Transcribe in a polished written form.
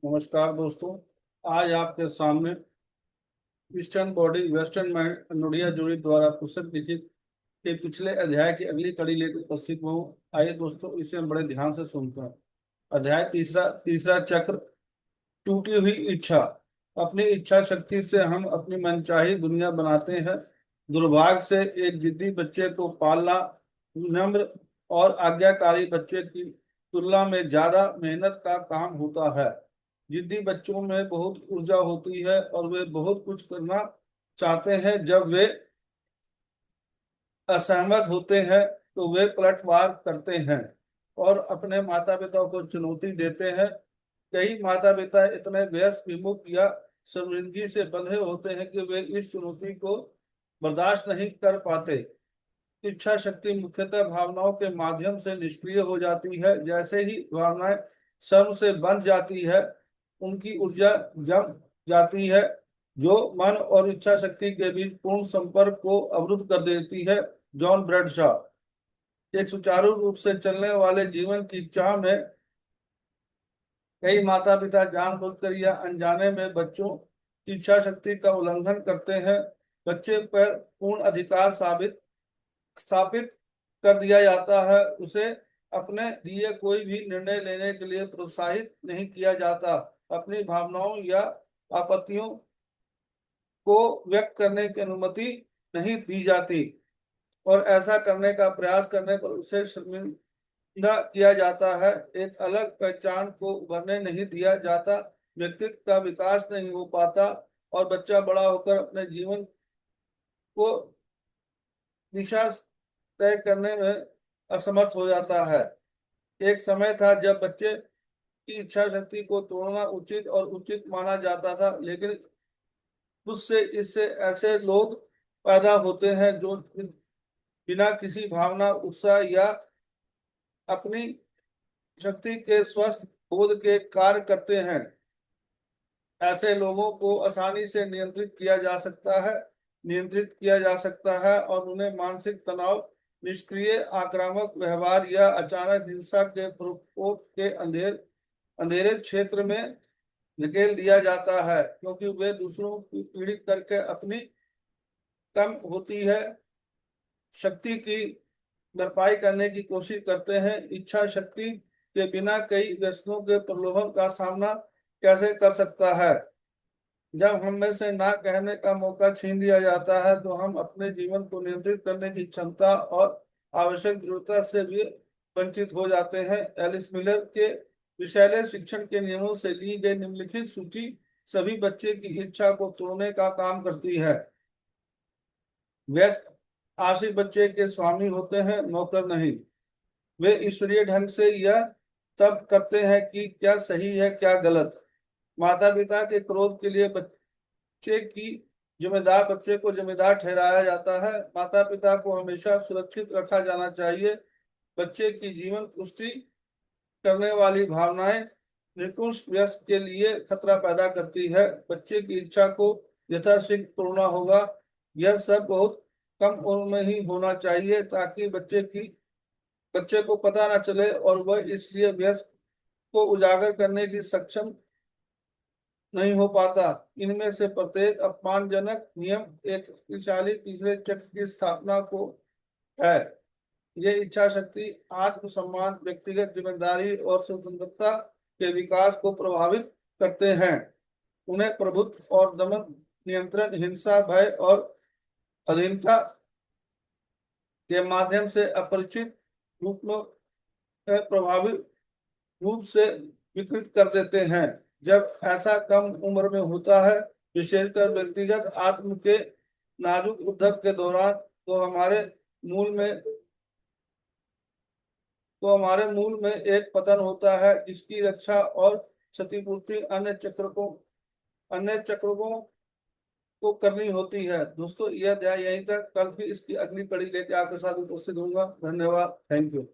नमस्कार दोस्तों। आज आपके सामने ईस्टर्न बॉडी वेस्टर्न माइंड नोडिया जोड़ी द्वारा पुस्तक लिखित के पिछले अध्याय की अगली कड़ी लेकर उपस्थित हूँ। आइए दोस्तों, इसे हम बड़े ध्यान से सुनते हैं। अध्याय तीसरा तीसरा चक्र, टूटी हुई इच्छा। अपनी इच्छा शक्ति से हम अपनी मनचाही दुनिया बनाते हैं। दुर्भाग्य से एक जिद्दी बच्चे को पालना नम्र और आज्ञाकारी बच्चे की तुलना में ज्यादा मेहनत का काम होता है। जिद्दी बच्चों में बहुत ऊर्जा होती है और वे बहुत कुछ करना चाहते हैं। जब वे असहमत होते हैं तो वे पलटवार करते हैं और अपने माता पिता को चुनौती देते हैं। कई माता पिता इतने व्यस्त विमुख या शर्मिंदगी से बंधे होते हैं कि वे इस चुनौती को बर्दाश्त नहीं कर पाते। इच्छा शक्ति मुख्यतः भावनाओं के माध्यम से निष्क्रिय हो जाती है। जैसे ही भावनाएं श्रम से बंध जाती है, उनकी ऊर्जा जम जाती है, जो मन और इच्छा शक्ति के बीच पूर्ण संपर्क को अवरुद्ध कर देती है। John Bradshaw. एक सुचारू रूप से चलने वाले जीवन की चाह में कई माता पिता जानबूझकर या अनजाने में बच्चों की इच्छा शक्ति का उल्लंघन करते हैं। बच्चे पर पूर्ण अधिकार स्थापित कर दिया जाता है। उसे अपने लिए कोई भी निर्णय लेने के लिए प्रोत्साहित नहीं किया जाता। अपनी भावनाओं या आपत्तियों को व्यक्त करने की अनुमति नहीं दी जाती और ऐसा करने का प्रयास करने पर उसे शर्मिंदा किया जाता है। एक अलग पहचान को उभरने नहीं दिया जाता। व्यक्तित्व का विकास नहीं हो पाता और बच्चा बड़ा होकर अपने जीवन को दिशा तय करने में असमर्थ हो जाता है। एक समय था जब बच्चे की इच्छा शक्ति को तोड़ना उचित और उचित माना जाता था, लेकिन उससे इससे ऐसे लोग पैदा होते हैं जो बिना किसी भावना, उत्साह या अपनी शक्ति के स्वस्थ बोध के कार्य करते हैं। ऐसे लोगों को आसानी से नियंत्रित किया जा सकता है और उन्हें मानसिक तनाव, निष्क्रिय आक्रामक व्यवहार या अचानक हिंसा के प्रकोप के अंधेरे क्षेत्र में धकेल दिया जाता है, क्योंकि वे दूसरों की पीड़ित करके अपनी कम होती है शक्ति की भरपाई करने की कोशिश करते हैं। इच्छा शक्ति के बिना कई व्यसनों के प्रलोभन का सामना कैसे कर सकता है। जब हम में से ना कहने का मौका छीन लिया जाता है तो हम अपने जीवन को नियंत्रित करने की क्षमता और आवश्यक जरूरत से भी वंचित हो जाते हैं। एलिस मिलर के विषैले शिक्षण के नियमों से ली गई निम्नलिखित सूची सभी बच्चे की इच्छा को तोड़ने का काम करती है। वयस्क आशिक बच्चे के स्वामी होते हैं, नौकर नहीं। वे ईश्वरीय ढंग से यह तब करते हैं कि क्या सही है क्या गलत। माता पिता के क्रोध के लिए बच्चे को जिम्मेदार ठहराया जाता है। माता पिता को हमेशा सुरक्षित रखा जाना चाहिए। बच्चे की जीवन पुष्टि करने वाली भावनाएं निकुंज वयस्क के लिए खतरा पैदा करती है। बच्चे की इच्छा को यथाशीघ्र तोड़ना होगा। यह सब बहुत कम उम्र में ही होना चाहिए ताकि बच्चे को पता न चले और वह इसलिए वयस्क को उजागर करने की सक्षम नहीं हो पाता। इनमें से प्रत्येक अपमानजनक नियम एक शक्तिशाली तीसरे चक्र की स्थापना को है। ये इच्छा शक्ति आत्मसम्मान, व्यक्तिगत जिम्मेदारी और स्वतंत्रता के विकास को प्रभावित करते हैं। उन्हें प्रभुत्व और दमन, नियंत्रण, हिंसा, भय और अधीनता के माध्यम से अपरिचित रूप में प्रभावी रूप से विकृत कर देते हैं। जब ऐसा कम उम्र में होता है, विशेषकर व्यक्तिगत आत्म के नाजुक उद्भव के दौरान, तो हमारे मूल में एक पतन होता है जिसकी रक्षा और क्षतिपूर्ति अन्य चक्रों को करनी होती है। दोस्तों, यह अध्याय यहीं तक। कल फिर इसकी अगली कड़ी लेकर आपके साथ उपस्थित होऊंगा। धन्यवाद। Thank you.